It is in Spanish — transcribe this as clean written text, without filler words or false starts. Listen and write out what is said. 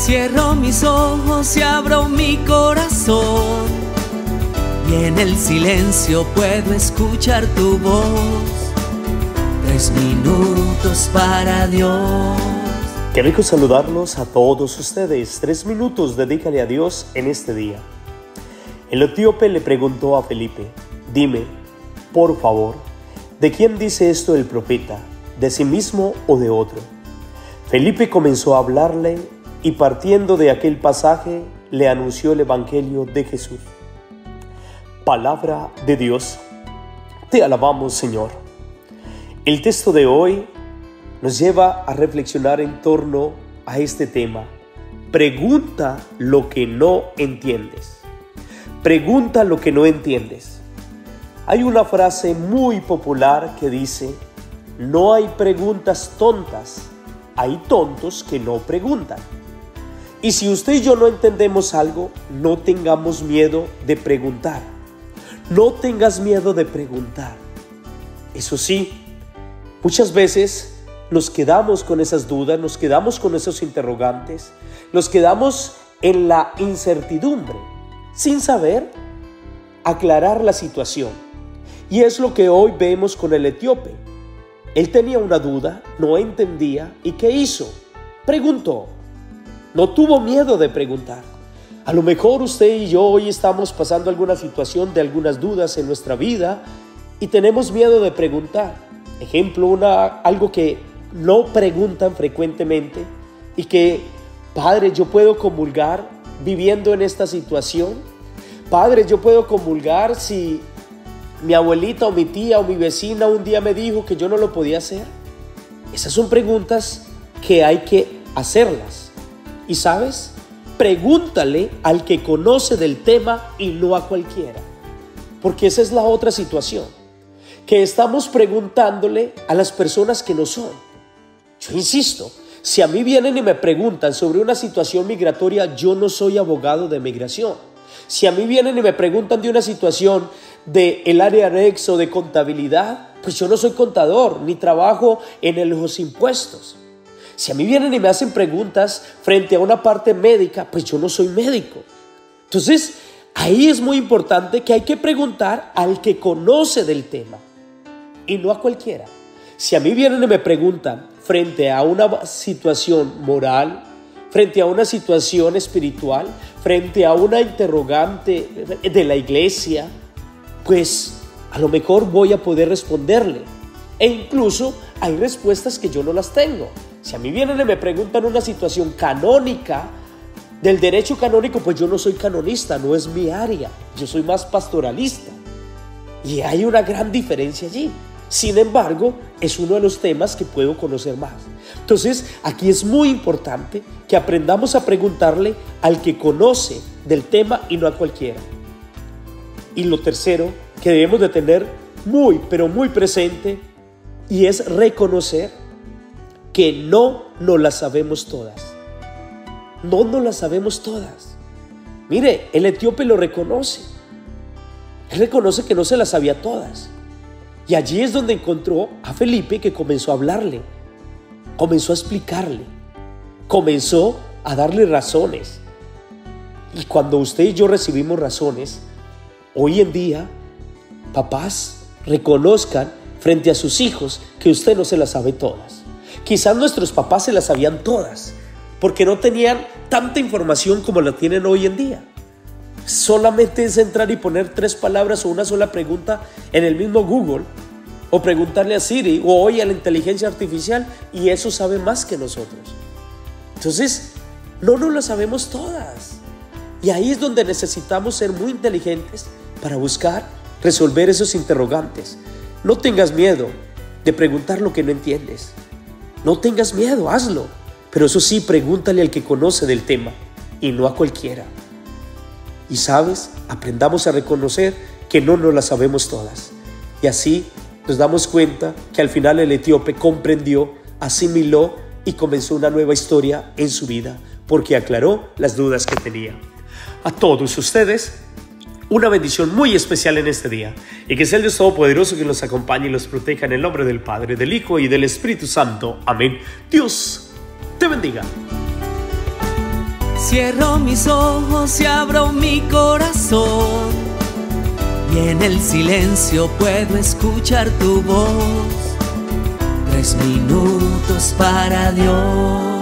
Cierro mis ojos y abro mi corazón, y en el silencio puedo escuchar tu voz. 3 minutos para Dios. Qué rico saludarlos a todos ustedes. 3 minutos, dedícale a Dios en este día. El etíope le preguntó a Felipe: dime, por favor, ¿de quién dice esto el profeta? ¿De sí mismo o de otro? Felipe comenzó a hablarle y partiendo de aquel pasaje le anunció el evangelio de Jesús. Palabra de Dios. Te alabamos, Señor. El texto de hoy nos lleva a reflexionar en torno a este tema. Pregunta lo que no entiendes. Pregunta lo que no entiendes. Hay una frase muy popular que dice: no hay preguntas tontas, hay tontos que no preguntan. Y si usted y yo no entendemos algo, no tengamos miedo de preguntar. No tengas miedo de preguntar. Eso sí, muchas veces nos quedamos con esas dudas, nos quedamos con esos interrogantes, nos quedamos en la incertidumbre, sin saber aclarar la situación. Y es lo que hoy vemos con el etíope. Él tenía una duda, no entendía, ¿y qué hizo? Preguntó. No tuvo miedo de preguntar. A lo mejor usted y yo hoy estamos pasando alguna situación de algunas dudas en nuestra vida y tenemos miedo de preguntar. Ejemplo, algo que no preguntan frecuentemente y que: Padre, ¿yo puedo comulgar viviendo en esta situación? Padre, ¿yo puedo comulgar si mi abuelita o mi tía o mi vecina un día me dijo que yo no lo podía hacer? Esas son preguntas que hay que hacerlas. ¿Y sabes? Pregúntale al que conoce del tema y no a cualquiera. Porque esa es la otra situación, que estamos preguntándole a las personas que no son. Yo insisto, si a mí vienen y me preguntan sobre una situación migratoria, yo no soy abogado de migración. Si a mí vienen y me preguntan de una situación del área anexo de contabilidad, pues yo no soy contador, ni trabajo en los impuestos. Si a mí vienen y me hacen preguntas frente a una parte médica, pues yo no soy médico. Entonces, ahí es muy importante que hay que preguntar al que conoce del tema y no a cualquiera. Si a mí vienen y me preguntan frente a una situación moral, frente a una situación espiritual, frente a una interrogante de la iglesia, pues a lo mejor voy a poder responderle. E incluso hay respuestas que yo no las tengo. Si a mí vienen y me preguntan una situación canónica, del derecho canónico, pues yo no soy canonista, no es mi área. Yo soy más pastoralista. Y hay una gran diferencia allí. Sin embargo, es uno de los temas que puedo conocer más. Entonces, aquí es muy importante que aprendamos a preguntarle al que conoce del tema y no a cualquiera. Y lo tercero que debemos de tener muy, pero muy presente, y es reconocer que no nos las sabemos todas. No nos las sabemos todas. Mire, el etíope lo reconoce. Él reconoce que no se las sabía todas. Y allí es donde encontró a Felipe, que comenzó a hablarle, comenzó a explicarle, comenzó a darle razones. Y cuando usted y yo recibimos razones, hoy en día, papás, reconozcan frente a sus hijos que usted no se las sabe todas. Quizás nuestros papás se las sabían todas, porque no tenían tanta información como la tienen hoy en día. Solamente es entrar y poner 3 palabras o una sola pregunta en el mismo Google, o preguntarle a Siri o hoy a la inteligencia artificial, y eso sabe más que nosotros. Entonces, no nos las sabemos todas. Y ahí es donde necesitamos ser muy inteligentes para buscar resolver esos interrogantes. No tengas miedo de preguntar lo que no entiendes. No tengas miedo, hazlo. Pero eso sí, pregúntale al que conoce del tema y no a cualquiera. Y sabes, aprendamos a reconocer que no nos las sabemos todas. Y así nos damos cuenta que al final el etíope comprendió, asimiló y comenzó una nueva historia en su vida, porque aclaró las dudas que tenía. A todos ustedes, una bendición muy especial en este día, y que sea el Dios Todopoderoso que los acompañe y los proteja en el nombre del Padre, del Hijo y del Espíritu Santo. Amén. Dios te bendiga. Cierro mis ojos y abro mi corazón, y en el silencio puedo escuchar tu voz. 3 minutos para Dios.